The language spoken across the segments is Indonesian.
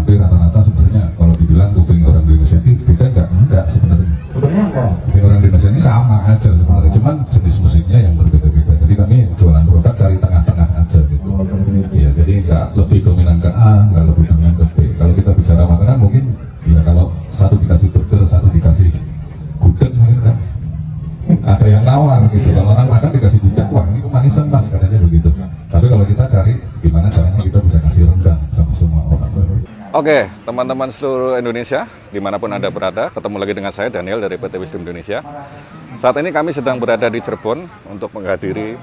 hampir rata-rata sebenarnya kalau dibilang kuping orang Indonesia ini beda enggak sebenarnya. Sebenarnya enggak. Kuping orang Indonesia ini sama aja sebenarnya, cuman jenis musiknya yang berbeda-beda. Jadi kami jualan produk cari tengah-tengah aja gitu. Iya, jadi nggak lebih dominan ke A, nggak lebih dominan ke B. Kalau kita bicara makanan mungkin ya kalau satu dikasih burger, satu dikasih gudeg mungkin kan ada yang nawar gitu. Kalau orang makan dikasih gudeg, wah ini kemanisan mas katanya begitu. Tapi kalau kita cari gimana caranya kita bisa kasih rendang sama semua orang. Oke, teman-teman seluruh Indonesia, dimanapun Anda berada, ketemu lagi dengan saya, Daniel dari PT Wisdom Indonesia. Saat ini kami sedang berada di Cirebon untuk menghadiri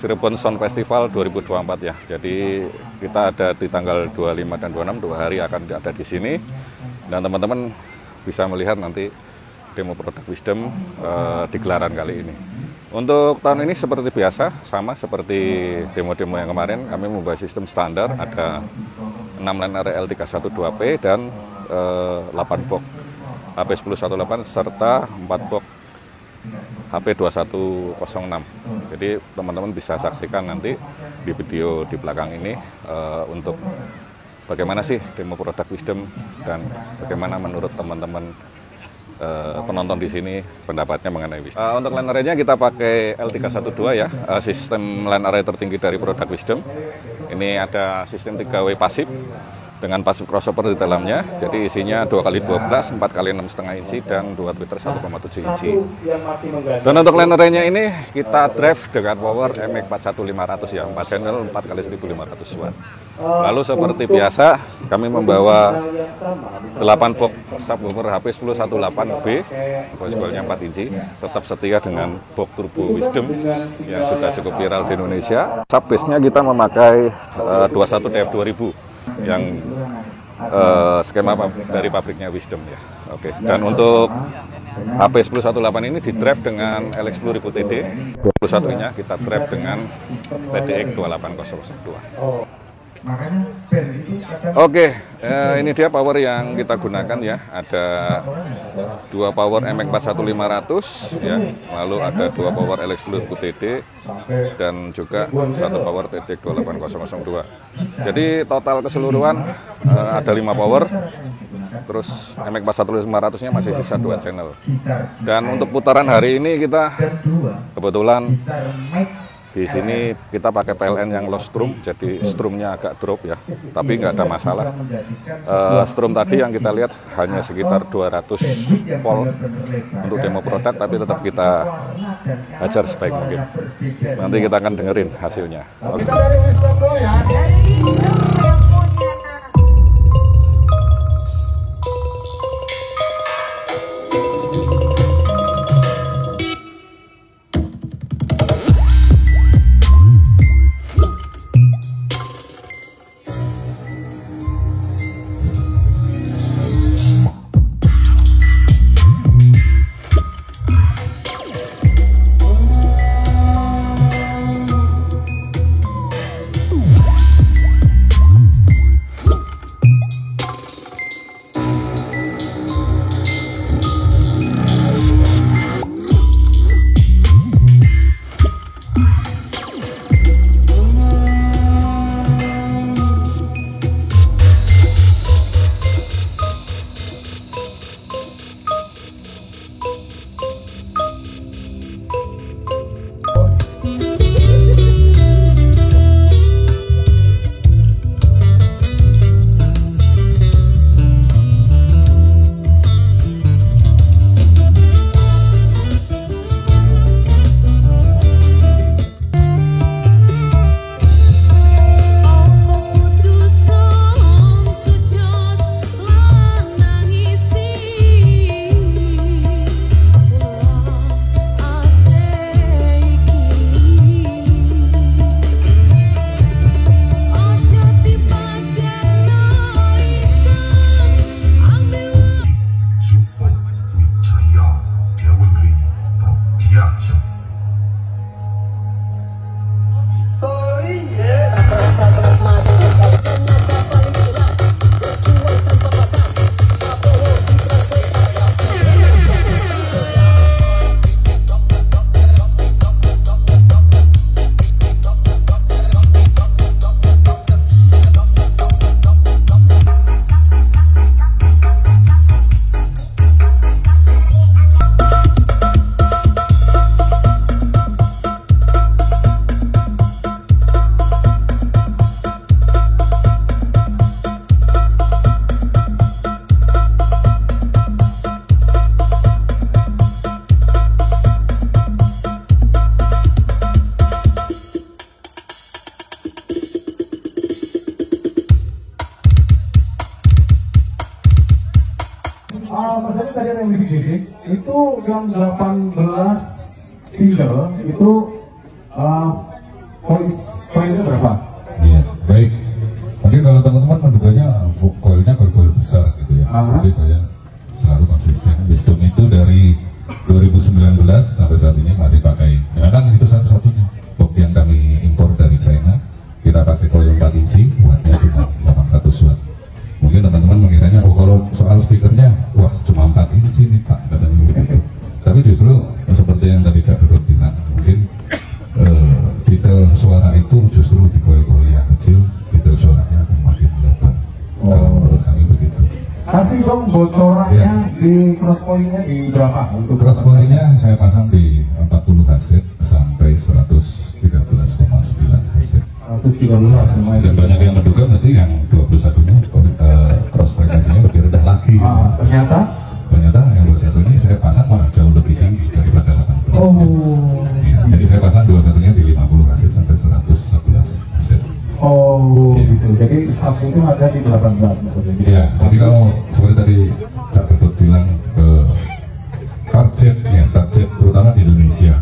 Cirebon Sound Festival 2024 ya. Jadi kita ada di tanggal 25 dan 26, 2 hari akan ada di sini. Dan teman-teman bisa melihat nanti demo produk Wisdom di gelaran kali ini. Untuk tahun ini seperti biasa, sama seperti demo-demo yang kemarin, kami membawa sistem standar, ada 6 line RL312P dan 8 box HP1018 serta 4 box HP2106. Jadi teman-teman bisa saksikan nanti di video di belakang ini untuk bagaimana sih demo produk Wisdom dan bagaimana menurut teman-teman penonton di sini pendapatnya mengenai Wisdom. Untuk line array-nya kita pakai L312 ya, sistem line array tertinggi dari produk Wisdom. Ini ada sistem 3W pasif dengan pasif crossover di dalamnya. Jadi isinya 2x12, 4x6,5 inci dan 2 tweeter 1,7 inci. Dan untuk line array-nya ini kita drive dengan power MX41500 ya, 4 channel 4x1500 watt. Lalu seperti biasa kami membawa 8 box subwoofer HP1018B, voice coil-nya 4 inci, tetap setia dengan box turbo Wisdom yang sudah cukup viral di Indonesia. Subbase-nya kita memakai 21 TF2000 yang skema dari pabriknya Wisdom ya. Oke. Dan untuk HP1018 ini di drive dengan LX 10000 TD, 21-nya kita drive dengan TDX 28002. Oke, ini dia power yang kita gunakan ya. Ada 2 power MX41500 ya, lalu ada 2 power LX 10000 TD dan juga 1 power TDX 28002. Jadi total keseluruhan ada 5 power. Terus MX41500-nya masih sisa 2 channel. Dan untuk putaran hari ini kita kebetulan di sini kita pakai PLN yang low strum, jadi strumnya agak drop ya, tapi nggak ada masalah. Strum tadi yang kita lihat hanya sekitar 200 volt untuk demo produk, tapi tetap kita ajar sebaik mungkin. Nanti kita akan dengerin hasilnya. Oke. Mas Dani tadi ada yang bisik-bisik, itu yang 18 single itu poinnya berapa? Iya, baik. Mungkin kalau teman-teman menduganya koilnya koil besar gitu ya. Jadi saya selalu konsisten. Wisdom itu dari 2019 sampai saat ini masih pakai. Memang itu satu-satunya box yang kami impor dari China. Kita pakai koil 4 inci, wattnya cuma 800 watt. Mungkin teman-teman mengiranya, oh kalau soal speakernya, wah cuma 4 inci nih Pak, katanya begitu. Tapi justru seperti yang tadi Cak Dudut bilang, mungkin detail suara itu justru di koil-koil yang kecil, detail suaranya akan makin lebar. Kalau menurut kami begitu. Kasih dong bocorannya di crosspointnya di berapa? Untuk Crosspointnya saya pasang di 40 Hz sampai 113,9 Hz. 113 semuanya. Dan banyak yang menduga mesti yang 21-nya cross frekuensinya lebih rendah lagi. Ternyata yang 21 ini saya pasang malah jauh lebih tinggi daripada 18. Oh. Ya, jadi saya pasang 21-nya di 50 Hz sampai 111 Hz. Oh, gitu. Jadi sub itu ada di 18 maksudnya. Iya, jadi kalau seperti tadi Cak Dudut bilang target terutama di Indonesia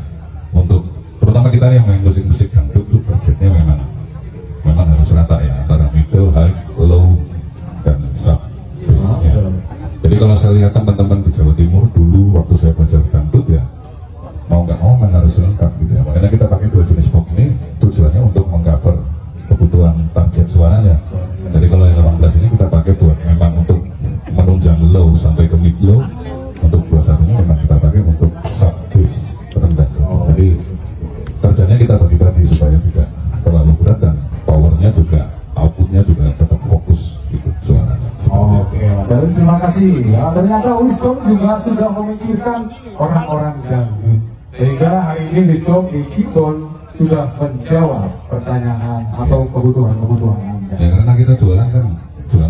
untuk terutama kita yang main musik-musik dangdut itu targetnya memang harus rata ya antara middle, high, low dan sub bassnya. Jadi kalau saya lihat teman-teman di Jawa Timur dulu waktu saya belajar dangdut ya mau nggak mau memang harus lengkap gitu ya. Makanya kita pakai dua jenis box ini tujuannya untuk mengcover kebutuhan target suaranya. Jadi kalau yang 18 ini kita pakai buat memang untuk menunjang low sampai ke mid low. Untuk 21-nya memang kita pakai untuk sub bass rendah. Jadi kerjanya kita bagi-bagi supaya tidak terlalu berat dan powernya juga outputnya juga tetap fokus gitu suaranya. Oke, jadi terima kasih. Ya, ternyata Wisdom juga sudah memikirkan orang-orang dangdut. Sehingga hari ini Wisdom di Cirebon sudah menjawab pertanyaan atau kebutuhan-kebutuhan Anda. Ya karena kita jualan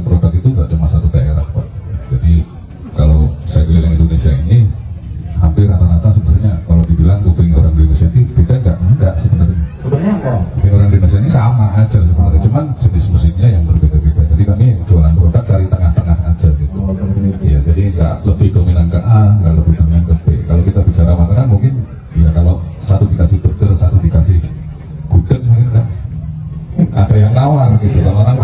produk itu nggak cuma satu daerah Pak. Jadi kalau saya keliling Indonesia ini hampir rata-rata sebenarnya kalau dibilang kuping orang Indonesia ini beda enggak sebenarnya. Sebenarnya enggak. Kuping orang Indonesia ini sama aja sebenarnya, cuman jenis musiknya yang berbeda-beda. Jadi kami jualan produk cari tengah-tengah aja gitu. Ya jadi nggak lebih dominan ke A, nggak lebih dominan ke B. Kalau kita bicara makanan mungkin ya kalau satu dikasih burger, satu dikasih gudeg mungkin kan ada yang nawar gitu. Kalau orang